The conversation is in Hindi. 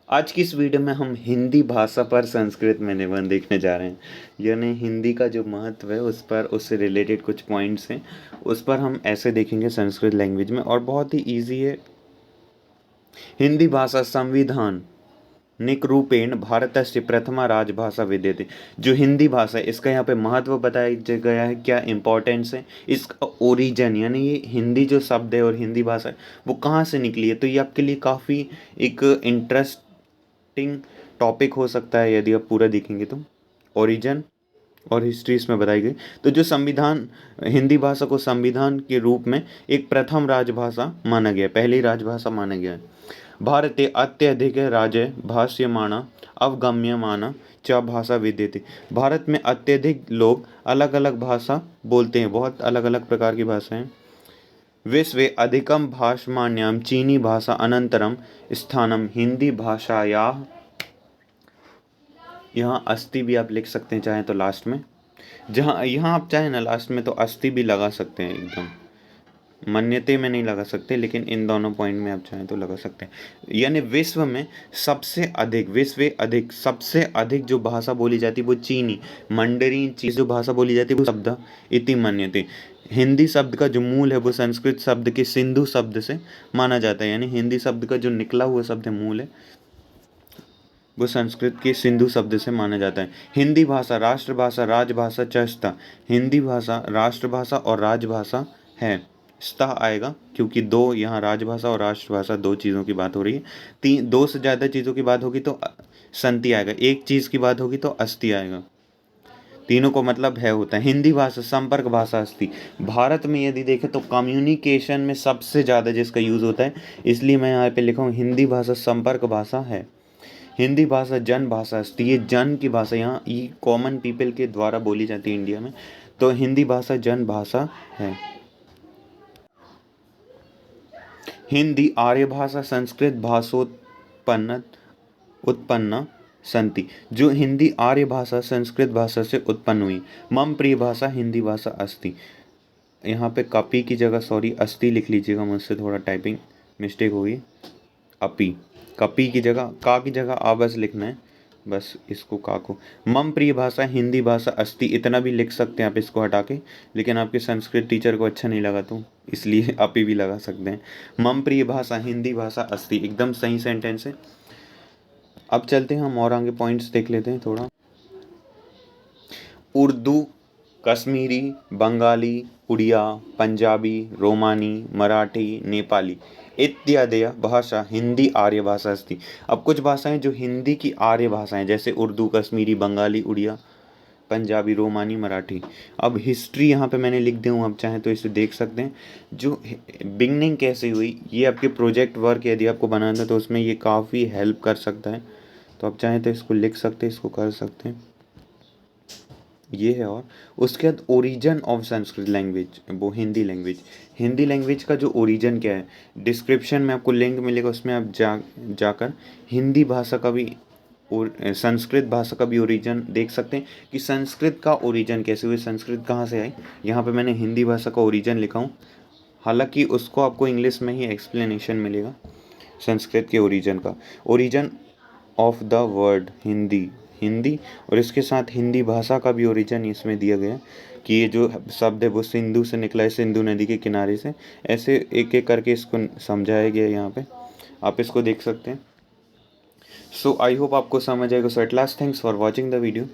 आज की इस वीडियो में हम हिंदी भाषा पर संस्कृत में निबंध देखने जा रहे हैं। यानी हिंदी का जो महत्व है उस पर, उससे रिलेटेड कुछ पॉइंट्स हैं, उस पर हम ऐसे देखेंगे संस्कृत लैंग्वेज में, और बहुत ही इजी है। हिंदी भाषा संविधान निकरूपेण भारतस्य प्रथमा राजभाषा विद्यते। जो हिंदी भाषा है इसका यहाँ पे महत्व बताया गया है, क्या इंपॉर्टेंस है, इसका ओरिजिन, यानी ये हिंदी जो शब्द है और हिंदी भाषा है वो कहाँ से निकली है। तो ये आपके लिए काफ़ी एक इंटरेस्टिंग टॉपिक हो सकता है यदि आप पूरा देखेंगे तो। ओरिजिन और हिस्ट्री इसमें बताई गई। तो जो संविधान, हिंदी भाषा को संविधान के रूप में एक प्रथम राजभाषा माना गया, पहली राजभाषा माना गया है। भारते अत्यधिक राजे भाष्यमाणा अवगम्यमाना च भाषा विद्यते। भारत में अत्यधिक लोग अलग अलग भाषा बोलते हैं, बहुत अलग अलग प्रकार की भाषाएं। विश्वे अधिकम भाषमाण्याम चीनी भाषा अनंतरम स्थानम हिंदी भाषायाः। यहाँ अस्थि भी आप लिख सकते हैं चाहें तो लास्ट में, जहाँ यहाँ आप चाहें ना लास्ट में तो अस्थि भी लगा सकते हैं, एकदम मान्यते में नहीं लगा सकते, लेकिन इन दोनों पॉइंट में आप चाहें तो लगा सकते हैं। यानी विश्व में सबसे अधिक जो भाषा बोली जाती है वो चीनी मंडरीन चीज जो भाषा बोली जाती है वो शब्द इति मान्यते। हिंदी शब्द का जो मूल है वो संस्कृत शब्द के सिंधु शब्द से माना जाता है। यानी हिंदी शब्द का जो निकला हुआ शब्द है, मूल है, वो संस्कृत के सिंधु शब्द से माना जाता है। हिंदी भाषा राष्ट्रभाषा राजभाषा चस्ता। हिंदी भाषा राष्ट्रभाषा और राजभाषा है। स्था आएगा क्योंकि दो, यहाँ राजभाषा और राष्ट्रभाषा दो चीज़ों की बात हो रही है। तीन, दो से ज़्यादा चीज़ों की बात होगी तो संति आएगा, एक चीज़ की बात होगी तो अस्थि आएगा। तीनों को मतलब है होता है। हिंदी भाषा संपर्क भाषा अस्थि। भारत में यदि देखें तो कम्युनिकेशन में सबसे ज़्यादा जिसका यूज़ होता है, इसलिए मैं यहाँ पे लिखा हूँ हिंदी भाषा संपर्क भाषा है। हिंदी भाषा जन भाषा अस्ति। ये जन की भाषा, यहाँ ये कॉमन पीपल के द्वारा बोली जाती है इंडिया में, तो हिंदी भाषा जन भाषा है। हिंदी आर्य भाषा संस्कृत भाषोत्पन्न उत्पन्न संति। जो हिंदी आर्य भाषा संस्कृत भाषा से उत्पन्न हुई। मम प्रिय भाषा हिंदी भाषा अस्ति। यहाँ पे कपी की जगह सॉरी अस्ति लिख लीजिएगा, मुझसे थोड़ा टाइपिंग मिस्टेक होगी। अपी, कपी की जगह का की जगह आ बस लिखना है, बस इसको का को। मम प्रिय भाषा हिंदी भाषा अस्ति, इतना भी लिख सकते हैं आप इसको हटा के, लेकिन आपके संस्कृत टीचर को अच्छा नहीं लगा तो इसलिए अपी भी लगा सकते हैं। मम प्रिय भाषा हिंदी भाषा अस्ति, एकदम सही सेंटेंस है। अब चलते हैं हम और आगे पॉइंट्स देख लेते हैं थोड़ा। उर्दू, कश्मीरी, बंगाली, उड़िया, पंजाबी, रोमानी, मराठी, नेपाली इत्यादि भाषा हिंदी आर्य भाषा अस्ति। अब कुछ भाषाएं जो हिंदी की आर्य भाषाएं, जैसे उर्दू, कश्मीरी, बंगाली, उड़िया, पंजाबी, रोमानी, मराठी। अब हिस्ट्री यहाँ पे मैंने लिख दिया हूँ, आप चाहें तो इसे देख सकते हैं। जो बिगनिंग कैसे हुई, ये आपके प्रोजेक्ट वर्क यदि आपको बनाना है तो उसमें ये काफ़ी हेल्प कर सकता है, तो आप चाहें तो इसको लिख सकते हैं, इसको कर सकते हैं, ये है। और उसके बाद ओरिजिन ऑफ संस्कृत लैंग्वेज, वो हिंदी लैंग्वेज का जो ओरिजिन क्या है, डिस्क्रिप्शन में आपको लिंक मिलेगा, उसमें आप जाकर हिंदी भाषा का भी और संस्कृत भाषा का भी ओरिजिन देख सकते हैं कि संस्कृत का ओरिजिन कैसे हुई, संस्कृत कहाँ से आई। यहाँ पे मैंने हिंदी भाषा का ओरिजिन लिखा हूँ, हालांकि उसको आपको इंग्लिश में ही एक्सप्लेनेशन मिलेगा संस्कृत के ओरिजिन का। Origin of the word Hindi और इसके साथ हिंदी भाषा का भी ओरिजिन इसमें दिया गया है कि ये जो शब्द है वो सिंधु से निकला है, सिंधु नदी के किनारे से। ऐसे एक एक करके इसको समझाया गया है, यहाँ पे आप इसको देख सकते हैं। सो आई होप आपको समझ आएगा। So at last thanks for watching the video.